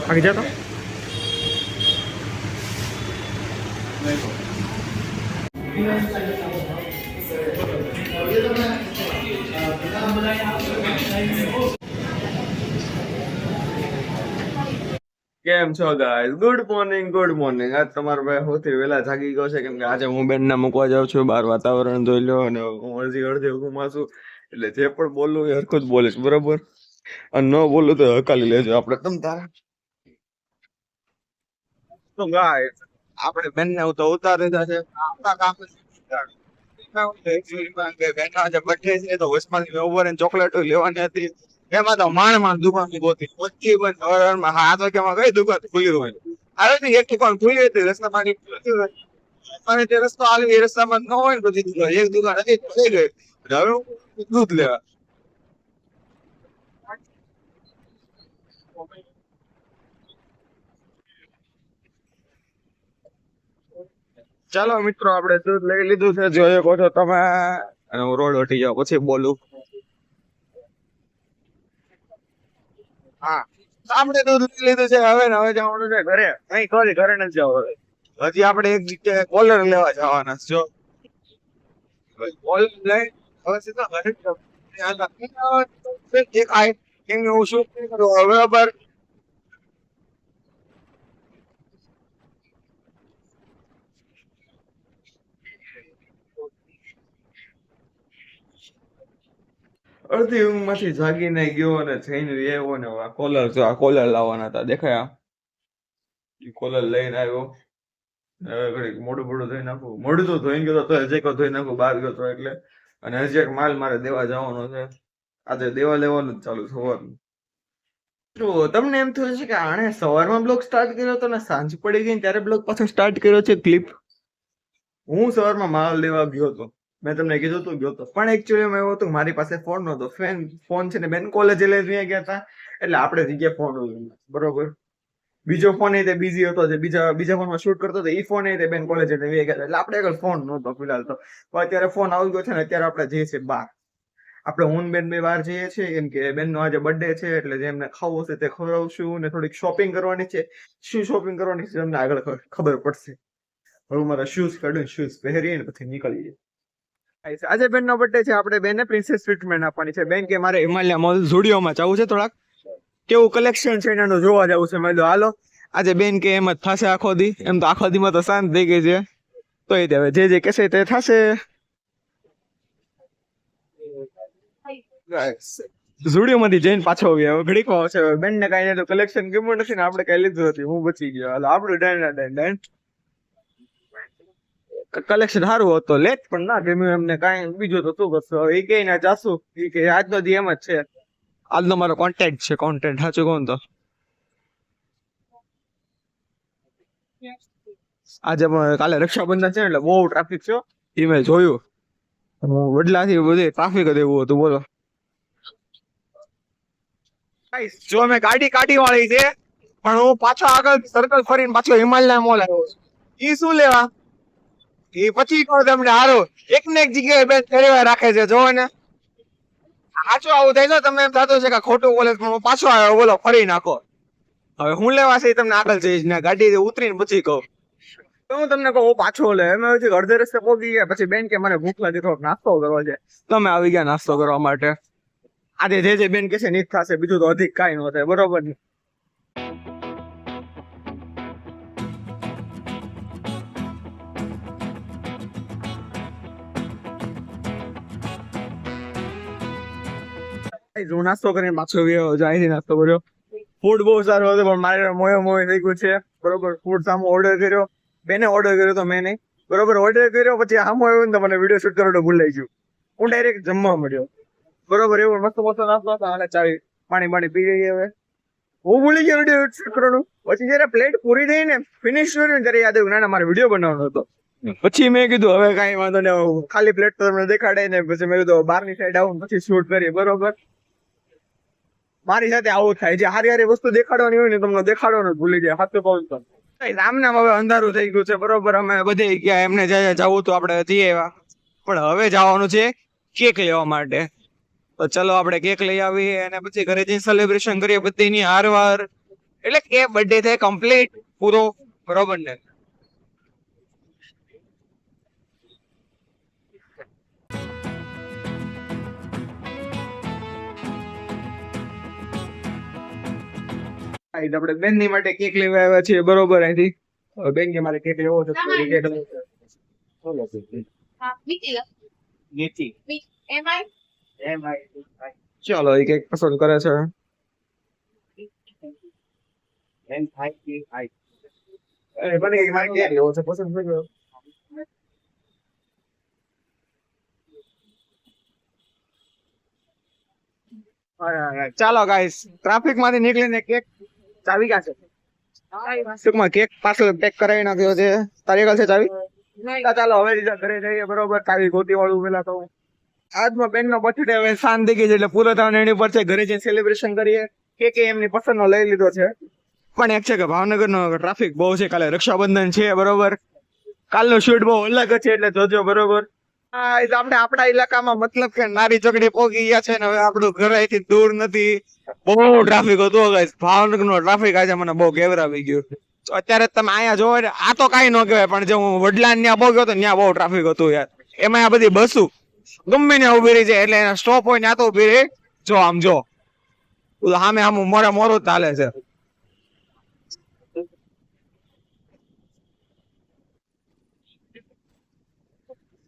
આગે જા તો કેમ છો ગાઈસ? ગુડ મોર્નિંગ આજ તમારો ભાઈ સૌથી વહેલા જાગી ગયો છે કેમ કે આજે હું બેન ના મૂકવા જાઉં છું બહાર વાતાવરણ જોઈ લો અને હું અડધી ઘુમાશું એટલે જે પણ બોલું એ હરખું જ બોલીશ બરોબર અને ન બોલું તો હકાલી લેજો આપણે તમ તારા તો ગાઈસ આપણે બેન ને તો ઉતારી દીધા છે આપણા કામ બેઠા છે બર્થડે છે તો હોસ્પિટલ ઓવર એન્ડ ચોકલેટ લેવાની હતી એમાં તો માણ દુકાન ગોતી પછી બંધ હા તો કે કઈ દુકાન ખુલી હોય આવે ને એક દુકાન ખુલી હતી રસ્તામાં અને તે રસ્તો આવી એ રસ્તામાં ન હોય ને બધી એક દુકાન હતી થઈ ગઈ હવે દૂધ લેવા ચાલો મિત્રો આપણે દૂધ લઈ લીધું છે જોયો કહો છો તમે અને હું રોડ વટી જાઉં પછી બોલું હા આપણે દૂધ લઈ લીધું છે હવે જવાનું છે ઘરે નહીં સોરી ઘરે નથી જવું હજી આપણે એક જગ્યાએ કોલર લેવા જવાના જો કોલર લઈ હવે સીધા ઘરે જ દેખાય કેમ કે હું શું કરું હવે બરાબર અડધી ઊંઘ માંથી જાગીને ગયો અને જઈને આવ્યો ને આ કોલર લાવવાના હતા દેખાય કોલર લઈને આવ્યો હવે ઘડીક મોઢું ધોઈ નાખું મોઢું તો ધોઈને ગયો તો હજી ધોઈ નાખું બહાર ગયો તો એટલે અને હજી એક માલ મારે દેવા જવાનો છે આજે દેવા લેવાનું જ ચાલુ સવારનું તો તમને એમ થયું છે કે આણે સવારમાં બ્લોગ સ્ટાર્ટ કર્યો હતો ને સાંજ પડી ગઈ ત્યારે બ્લોગ પાછો સ્ટાર્ટ કર્યો છે ક્લિપ હું સવારમાં માલ લેવા ગયો હતો મેં તમને કીધું તું ગયો હતો પણ એકચ્યુઅલી એવું હતું મારી પાસે ફોન નહોતો ફોન છે ને બેન કોલેજે લઈ ગયા હતા એટલે આપણે જગ્યાએ ફોન બરોબર બીજો ફોન એ તે બીઝી હતો જે બીજા ફોનમાં શૂટ કરતો હતો એ ફોન એ તે બેન કોલેજે લઈ ગયા હતા એટલે આપણે આગળ ફોન નહોતો ફિલહાલ તો અત્યારે ફોન આવી ગયો છે ને અત્યારે આપણે જઈએ છીએ બહાર આપણે હું બેન બે બહાર જઈએ છીએ કેમ કે બેન નો આજે બર્થડે છે એટલે જેમને ખાવું હશે તે ખવડાવશું ને થોડીક શોપિંગ કરવાની છે શું શોપિંગ કરવાની છે તમને આગળ ખબર પડશે હવે મારા શૂઝ કાઢું શૂઝ પહેરીએ ને પછી નીકળીએ આજે બેન નો બર્થડે છે આપણે બેને પ્રિન્સેસ ટ્રીટમેન્ટ આપવાની છે બેન કે મારે હિમાલયા મોલ ઝુડિયોમાં જવું છે થોડાક કેવું કલેક્શન છે એનું જોવા જવું છે મેં હાલો આજે બેન કે એમ જ થશે આખો દી એમ તો આખો દીમાં તો શાંત થઈ ગઈ છે તો એ હવે જે કહેશે તે થશે ઝુડિયો માંથી જઈને પાછો આવ્યા ઘડીક માં આવશે બેન ને કઈ તો કલેક્શન ગમ્યું નથી ને આપણે કઈ લીધું નથી હું બચી ગયો હાલો આપણું ડન કલેક્શન સારું હતું લેટ પણ ના ગમ્યું એમને કઈ બીજું તો શું કરશો એ કઈ ના જાશું એ કે આજનો દી એમ જ છે આજનો મારો કોન્ટેન્ટ છે કોન્ટેન્ટ સાચું કોણ તો આજે કાલે રક્ષાબંધન છે એટલે બહુ ટ્રાફિક છે એ મેં જોયું હું વડલાથી બધે ટ્રાફિક જ એવું હતું બોલો જો મેં ગાડી કાઢી વાળી છે પણ હું પાછો આગળ સર્કલ ફરીને પાછો હિમાલય મોલ આવ્યો ઈ શું લેવા એ પછી કહો તમને હારો એક ને એક જગ્યાએ બેન ફેરવા રાખે છે જો ને સાચું આવું થાય છે તમને એમ થતું છે કે ખોટું બોલે પણ પાછો આવ્યો બોલો ફરી નાખો હવે હું લેવા છે તમને આગળ જઈશ ને ગાડી ઉતરીને પછી કહું તો હું તમને કહું પાછો લે એમ અડધે રસ્તે પહોંચી ગયા પછી બેન કે મને ભૂખ લાગી થોડોક નાસ્તો કરવો છે તમે આવી ગયા નાસ્તો કરવા માટે આજે જે બેન કે છે નીત થશે બીજું તો અધિક કાંઈ ન થાય બરોબર ને હું નાસ્તો કરીને પાછો ગયો અહીંથી નાસ્તો કર્યો ફૂડ બહુ સારું હતું પણ મારે મોએ થઈ ગયું છે બરોબર ફૂડ સામે ઓર્ડર કર્યો બેને ઓર્ડર કર્યો તો મેં નહીં બરોબર ઓર્ડર કર્યો પછી આમ આવ્યું ને તો મને વિડીયો શૂટ કરવાનો ભૂલાઈ ગયું હું ડાયરેક્ટ જમવા મળ્યો બરોબર એવું મસ્ત નાસ્તો હતો અને ચાવી પાણી પી ગઈ હવે હું ભૂલી ગયો વિડીયો શૂટ કરવાનું પછી જયારે પ્લેટ પૂરી થઈ ને ફિનિશ કર્યું ત્યારે યાદ આવ્યું ના મારે વિડીયો બનાવવાનો હતો પછી મેં કીધું હવે કઈ વાંધો નહીં ખાલી પ્લેટ તો તમને દેખાડે ને પછી મેં કીધું બહારની સાઈડ આવું પછી શૂટ કરીએ બરોબર મારી સાથે આવું થાય જે હારી વસ્તુ દેખાડવાની હોય ને તમને દેખાડવાનું ભૂલી જાય હાથું કહું તો રામનામ હવે અંધારું થઈ ગયું છે બરોબર અમે બધે ગયા એમને જવું તો આપણે જઈએ એવા પણ હવે જવાનું છે કેક લેવા માટે તો ચલો આપણે કેક લઈ આવીએ અને પછી ઘરે જઈને સેલિબ્રેશન કરીએ બધીની હારવાર એટલે કે બર્થડે થાય કમ્પ્લીટ પૂરો, બરોબર ને? આપણે બેનની માટે કેક લેવા આવ્યા છીએ, બરોબર? અહીંથી બેન કે મારે કેક લેવો છે. ચલો, એ કેક પસંદ કરે છે. ચાલો ગાઈસ, ટ્રાફિક માંથી નીકળીને કેક ચાવી ક્યાં છે? ટૂંકમાં કેક પાર્સલ પેક કરાવી નાખ્યો છે. તારી આગળ છે ચાવી? ચાલો હવે ઘરે જઈએ, બરોબર? ચાવી ગોતી વાળું પેલા તો આજમાં બેન નો બર્થડે હવે શાંત થઈ ગઈ છે, એટલે પૂરો થવાનો એની પર છે. ઘરે જઈને સેલિબ્રેશન કરીએ. કેક એમની પસંદ નો લઈ લીધો છે. પણ એક છે કે ભાવનગર નો ટ્રાફિક બહુ છે. કાલે રક્ષાબંધન છે, બરોબર? કાલનો શૂટ બહુ અલગ છે, એટલે જોજો, બરોબર? આપણે આપણા ઇલાકામાં મતલબ કે નારી ચોકડી પહોંચી ગયા છે ને હવે આપણું ઘર અહીંથી દૂર નથી. બહુ ટ્રાફિક હતું ગાઈસ. ભાવનગર નો ટ્રાફિક આજે મને બહુ ઘેવરાવી ગયું. અત્યારે તમે અહીંયા જોવો ને, આ તો કઈ ન કહેવાય, પણ જે હું વડલાન ત્યાં પહોંચ્યો હતો ત્યાં બહુ ટ્રાફિક હતું યાર. એમાં આ બધી બસો ગમે ને ઉભી રહી જાય, એટલે એના સ્ટોપ હોય ત્યાં તો ઉભી રહી. જો આમ જો સામે આમ મોરું ચાલે છે.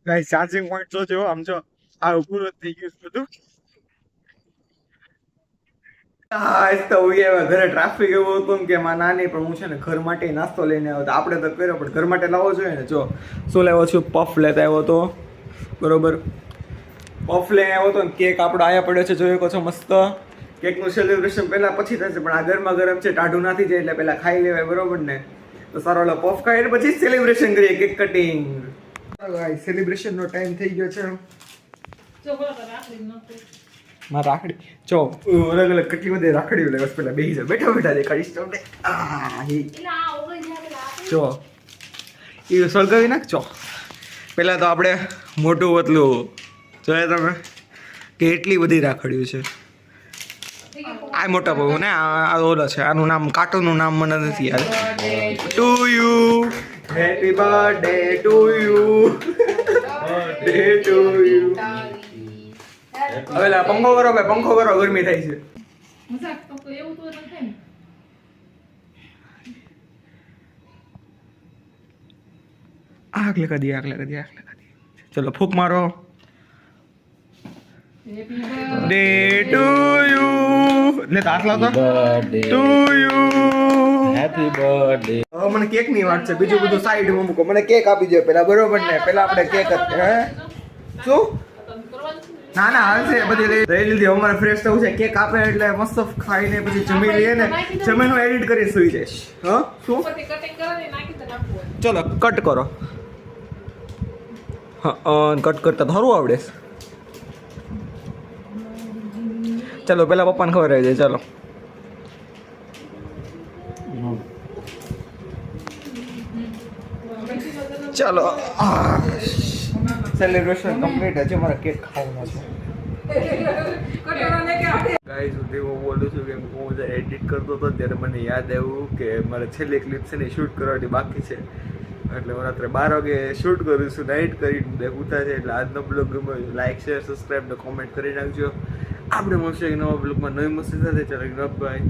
ગાઈસ ચાર્જિંગ પોઈન્ટ તો જો આમ જો આ પૂરું થઈ ગયું બધું. ઘરે ટ્રાફિક એવું હતું કે માં નાની પણ હું છે ને ઘર માટે નાસ્તો લઈને આવ્યો હતો. આપણે તો કર્યો પણ ઘર માટે લાવવો જોઈએ ને. જો શું લાવ્યો છું, પફ લેતા આવ્યો હતો, બરોબર? પફ લઈને આવ્યો હતો ને કેક આપણો આયા પડ્યો છે, જોયો છો મસ્ત. કેકનું સેલિબ્રેશન પહેલા પછી થશે, પણ આ ગરમા ગરમ છે, ટાઢું નથી જાય, એટલે પહેલા ખાઈ લેવાય, બરોબર ને? તો સારો ઓલો પફ ખાઈ એટલે પછી સેલિબ્રેશન કરીએ, કેક કટિંગ. સેલિબ્રેશન નો ટાઈમ થઈ ગયો છે. રાખડી જો અલગ અલગ કેટલી બધી રાખડી લેવા, પેલા બેસી જાય, બેઠા બેઠા દેખાડીશ તમને. જો એ સળગાવી નાખજો. પેલા તો આપણે મોટું વતલું જોયા તમે કેટલી બધી રાખડીઓ છે. આ મોટા બહુ ને આ ઓલો છે, આનું નામ કાર્ટૂન નું નામ મને નથી યાદ. To you happy birthday to you, birthday to you. હવે પંખો કરો ભાઈ, પંખો કરો, ગરમી થાય છે. આગ લગા દી, આગ લગા દી, આગ લગા દી. ચલો ફૂક મારો. ડે ટુ યુ ને આટલા તો ટુ યુ હેપી બર્થડે. હવે મને કેક ની વાત છે, બીજું બધું સાઈડમાં મૂકો. મને કેક આપી દો પેલા, બરોબર ને? પેલા આપણે કેક હે શું? ના ના હાલશે, બધી લઈ લીધી. અમારે ફ્રેશ થવું છે. કેક આપે એટલે મસ્ત ખાઈને પછી જમી લઈએ ને, જમીનું એડિટ કરી સુઈ જઈશ. હા શું? ચલો કટ કરો. હા કટ કરતા સારું આવડે. ચલો પેલા પપ્પાને ખબર આવી જાય. ચલો સેલિબ્રેશન કમ્પ્લીટ. હજી મારે કેક ખાવાનો છે. ગાઈસ હું બોલું છું કે હું જ્યારે એડિટ કરતો હતો ત્યારે મને યાદ આવ્યું કે મારે છેલ્લી ક્લિપ છે ને શૂટ કરવાની બાકી છે, એટલે હું રાત્રે 12 વાગે શૂટ કરું છું. નાઇટ કરીને ઉતા છે. એટલે આજનો બ્લોગ ગમે લાઈક શેર સબસ્ક્રાઈબ ને કોમેન્ટ કરી નાખજો. આપણે મળશે એક નવા બ્લોગમાં નવી મસ્તી સાથે. ચાલો બાય.